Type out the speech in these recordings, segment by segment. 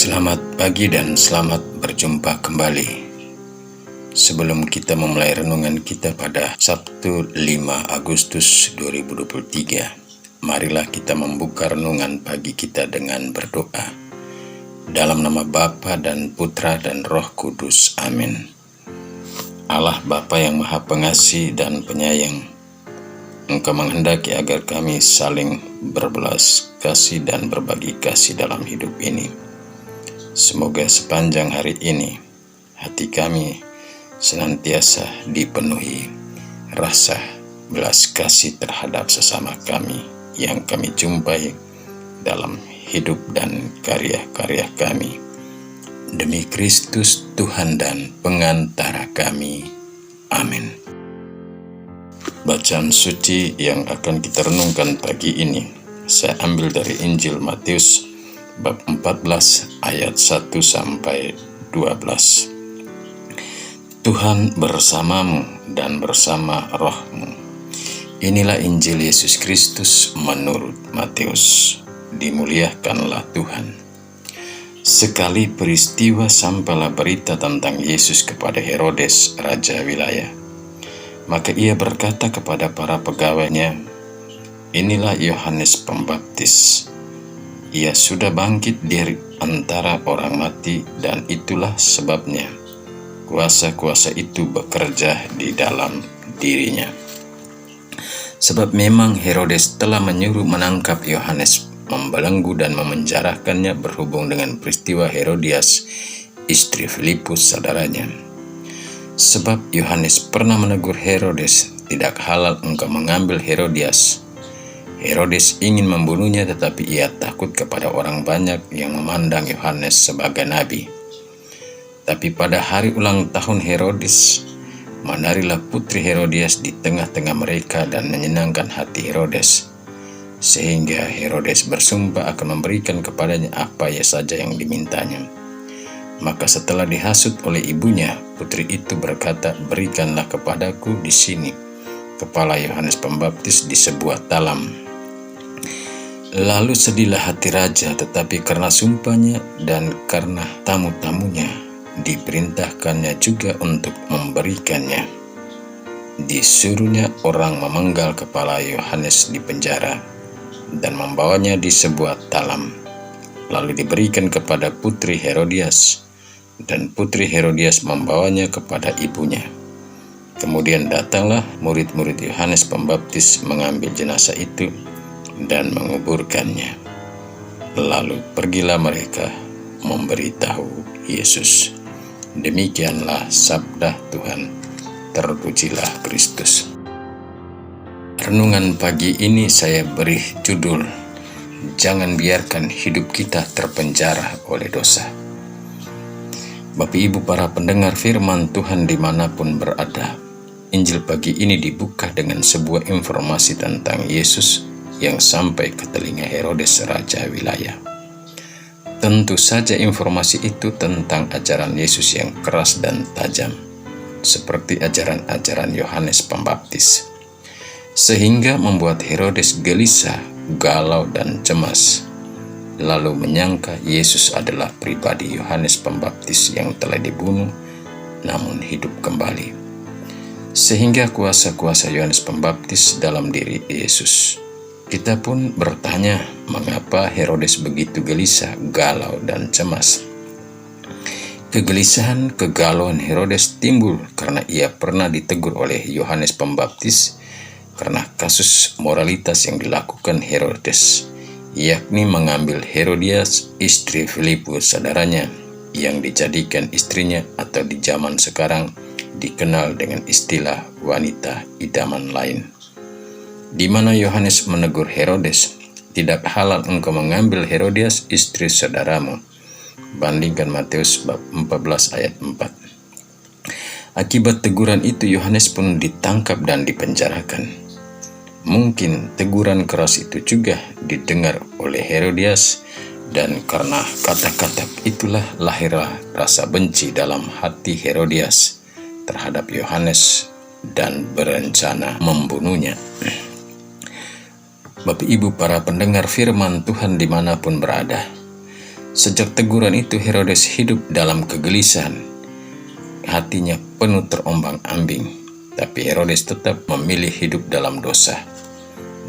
Selamat pagi dan selamat berjumpa kembali. Sebelum kita memulai renungan kita pada Sabtu 5 Agustus 2023, marilah kita membuka renungan pagi kita dengan berdoa. Dalam nama Bapa dan Putra dan Roh Kudus. Amin. Allah Bapa yang Maha Pengasih dan Penyayang, Engkau menghendaki agar kami saling berbelas kasih dan berbagi kasih dalam hidup ini. Semoga sepanjang hari ini hati kami senantiasa dipenuhi rasa belas kasih terhadap sesama kami yang kami jumpai dalam hidup dan karya-karya kami. Demi Kristus Tuhan dan pengantara kami. Amin. Bacaan suci yang akan kita renungkan pagi ini saya ambil dari Injil Matius bab 14 ayat 1 sampai 12. Tuhan bersamamu dan bersama rohmu. Inilah Injil Yesus Kristus menurut Matius. Dimuliakanlah Tuhan. Sekali peristiwa sampailah berita tentang Yesus kepada Herodes, raja wilayah. Maka ia berkata kepada para pegawainya, "Inilah Yohanes Pembaptis. Ia sudah bangkit dari antara orang mati, dan itulah sebabnya kuasa-kuasa itu bekerja di dalam dirinya." Sebab memang Herodes telah menyuruh menangkap Yohanes, membelenggu dan memenjarakannya berhubung dengan peristiwa Herodias, istri Filipus saudaranya. Sebab Yohanes pernah menegur Herodes, "Tidak halal engkau mengambil Herodias." Herodes ingin membunuhnya, tetapi ia takut kepada orang banyak yang memandang Yohanes sebagai nabi. Tapi pada hari ulang tahun Herodes, menarilah putri Herodias di tengah-tengah mereka dan menyenangkan hati Herodes, sehingga Herodes bersumpah akan memberikan kepadanya apa saja yang dimintanya. Maka setelah dihasut oleh ibunya, putri itu berkata, "Berikanlah kepadaku di sini kepala Yohanes Pembaptis di sebuah talam." Lalu sedihlah hati raja, tetapi karena sumpahnya dan karena tamu-tamunya, diperintahkannya juga untuk memberikannya. Disuruhnya orang memenggal kepala Yohanes di penjara dan membawanya di sebuah talam. Lalu diberikan kepada putri Herodias, dan putri Herodias membawanya kepada ibunya. Kemudian datanglah murid-murid Yohanes Pembaptis mengambil jenazah itu dan menguburkannya. Lalu pergilah mereka memberitahu Yesus. Demikianlah sabda Tuhan. Terpujilah Kristus. Renungan pagi ini saya beri judul, "Jangan biarkan hidup kita terpenjara oleh dosa." Bapak Ibu para pendengar firman Tuhan dimanapun berada, Injil pagi ini dibuka dengan sebuah informasi tentang Yesus yang sampai ke telinga Herodes, raja wilayah. Tentu saja informasi itu tentang ajaran Yesus yang keras dan tajam, seperti ajaran-ajaran Yohanes Pembaptis, sehingga membuat Herodes gelisah, galau, dan cemas, lalu menyangka Yesus adalah pribadi Yohanes Pembaptis yang telah dibunuh namun hidup kembali, sehingga kuasa-kuasa Yohanes Pembaptis dalam diri Yesus. Kita pun bertanya, mengapa Herodes begitu gelisah, galau, dan cemas? Kegelisahan, kegalauan Herodes timbul karena ia pernah ditegur oleh Yohanes Pembaptis karena kasus moralitas yang dilakukan Herodes, yakni mengambil Herodias, istri Filipus saudaranya, yang dijadikan istrinya atau di zaman sekarang dikenal dengan istilah wanita idaman lain. Di mana Yohanes menegur Herodes, "Tidak halal engkau mengambil Herodias, istri saudaramu." Bandingkan Matius bab 14 ayat 4. Akibat teguran itu Yohanes pun ditangkap dan dipenjarakan. Mungkin teguran keras itu juga didengar oleh Herodias, dan karena kata-kata itulah lahirlah rasa benci dalam hati Herodias terhadap Yohanes dan berencana membunuhnya. Bapak Ibu para pendengar firman Tuhan dimanapun berada, Sejak teguran itu Herodes hidup dalam kegelisahan. Hatinya penuh terombang-ambing, tapi Herodes tetap memilih hidup dalam dosa.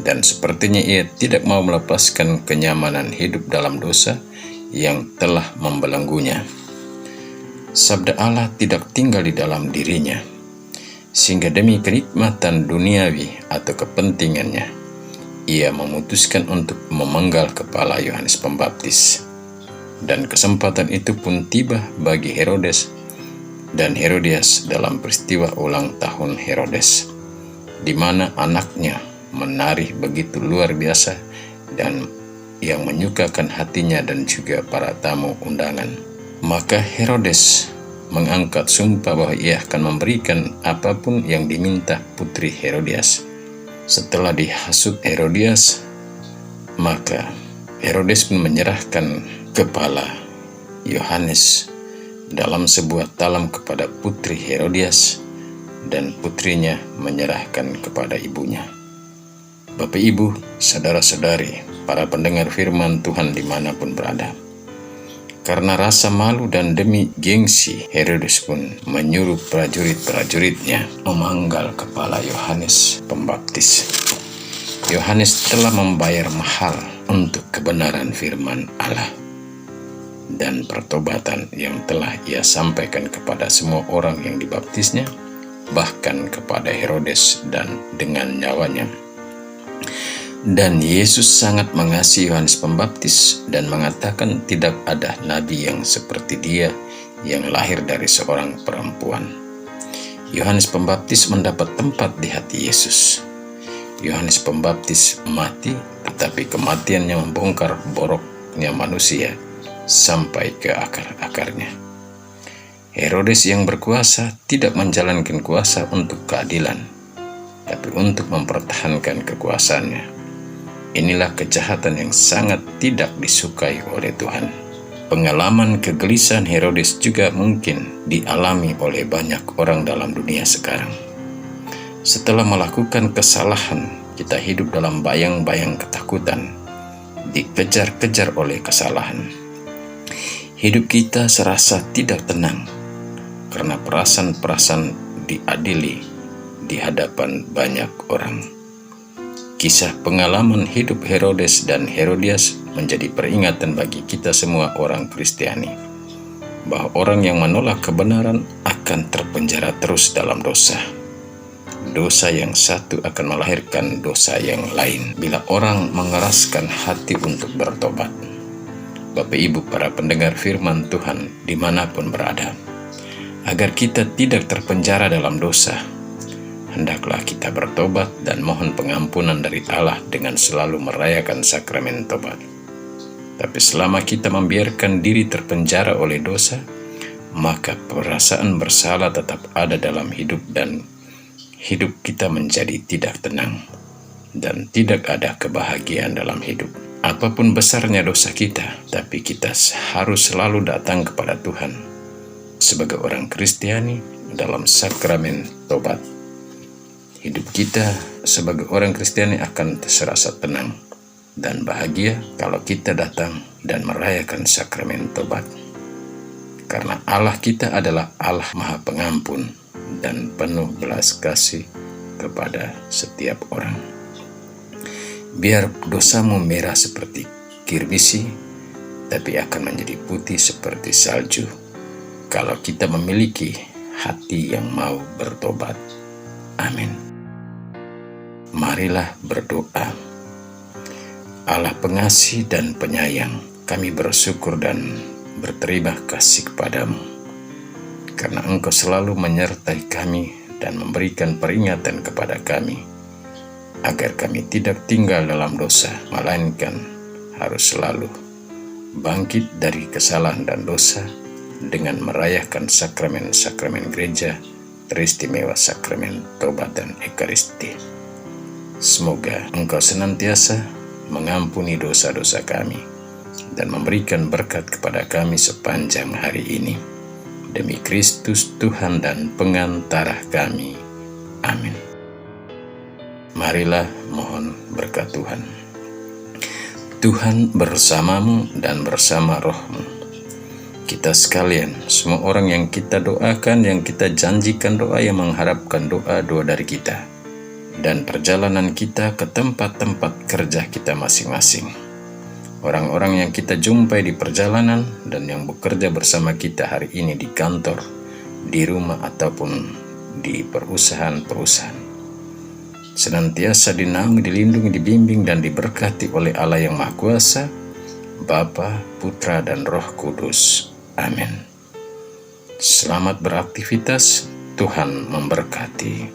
Dan sepertinya ia tidak mau melepaskan kenyamanan hidup dalam dosa yang telah membelenggunya. Sabda Allah tidak tinggal di dalam dirinya, sehingga demi kenikmatan duniawi atau kepentingannya, ia memutuskan untuk memenggal kepala Yohanes Pembaptis. Dan kesempatan itu pun tiba bagi Herodes dan Herodias dalam peristiwa ulang tahun Herodes, di mana anaknya menari begitu luar biasa dan yang menyukakan hatinya dan juga para tamu undangan. Maka Herodes mengangkat sumpah bahwa ia akan memberikan apapun yang diminta putri Herodias. Setelah dihasut Herodias, maka Herodes pun menyerahkan kepala Yohanes dalam sebuah talam kepada putri Herodias, dan putrinya menyerahkan kepada ibunya. Bapak, Ibu, saudara-saudari, para pendengar firman Tuhan dimanapun berada, karena rasa malu dan demi gengsi, Herodes pun menyuruh prajurit-prajuritnya memanggal kepala Yohanes Pembaptis. Yohanes telah membayar mahal untuk kebenaran firman Allah dan pertobatan yang telah ia sampaikan kepada semua orang yang dibaptisnya, bahkan kepada Herodes dan dengan nyawanya. Dan Yesus sangat mengasihi Yohanes Pembaptis dan mengatakan tidak ada nabi yang seperti dia yang lahir dari seorang perempuan. Yohanes Pembaptis mendapat tempat di hati Yesus. Yohanes Pembaptis mati, tetapi kematiannya membongkar boroknya manusia sampai ke akar-akarnya. Herodes yang berkuasa tidak menjalankan kuasa untuk keadilan, tapi untuk mempertahankan kekuasaannya. Inilah kejahatan yang sangat tidak disukai oleh Tuhan. Pengalaman kegelisahan Herodes juga mungkin dialami oleh banyak orang dalam dunia sekarang. Setelah melakukan kesalahan, kita hidup dalam bayang-bayang ketakutan, dikejar-kejar oleh kesalahan. Hidup kita serasa tidak tenang, karena perasaan-perasaan diadili di hadapan banyak orang. Kisah pengalaman hidup Herodes dan Herodias menjadi peringatan bagi kita semua orang Kristiani, bahwa orang yang menolak kebenaran akan terpenjara terus dalam dosa. Dosa yang satu akan melahirkan dosa yang lain bila orang mengeraskan hati untuk bertobat. Bapak, Ibu, para pendengar firman Tuhan dimanapun berada, agar kita tidak terpenjara dalam dosa, hendaklah kita bertobat dan mohon pengampunan dari Allah dengan selalu merayakan sakramen tobat. Tapi selama kita membiarkan diri terpenjara oleh dosa, maka perasaan bersalah tetap ada dalam hidup dan hidup kita menjadi tidak tenang dan tidak ada kebahagiaan dalam hidup. Apapun besarnya dosa kita, tapi kita harus selalu datang kepada Tuhan sebagai orang Kristiani dalam sakramen tobat. Hidup kita sebagai orang Kristiani akan serasa tenang dan bahagia kalau kita datang dan merayakan sakramen tobat. Karena Allah kita adalah Allah Maha Pengampun dan penuh belas kasih kepada setiap orang. Biar dosamu merah seperti kirmisi, tapi akan menjadi putih seperti salju kalau kita memiliki hati yang mau bertobat. Amin. Marilah berdoa. Allah pengasih dan penyayang, kami bersyukur dan berterima kasih kepadamu, karena Engkau selalu menyertai kami dan memberikan peringatan kepada kami, agar kami tidak tinggal dalam dosa, melainkan harus selalu bangkit dari kesalahan dan dosa dengan merayakan sakramen-sakramen gereja, teristimewa sakramen tobat dan ekaristi. Semoga Engkau senantiasa mengampuni dosa-dosa kami dan memberikan berkat kepada kami sepanjang hari ini. Demi Kristus Tuhan dan pengantara kami. Amin. Marilah mohon berkat Tuhan. Tuhan bersamamu dan bersama rohmu. Kita sekalian, semua orang yang kita doakan, yang kita janjikan doa, yang mengharapkan doa-doa dari kita, dan perjalanan kita ke tempat-tempat kerja kita masing-masing. Orang-orang yang kita jumpai di perjalanan dan yang bekerja bersama kita hari ini di kantor, di rumah, ataupun di perusahaan-perusahaan, senantiasa dinaungi, dilindungi, dibimbing, dan diberkati oleh Allah yang Maha Kuasa, Bapa, Putra, dan Roh Kudus. Amin. Selamat beraktivitas, Tuhan memberkati.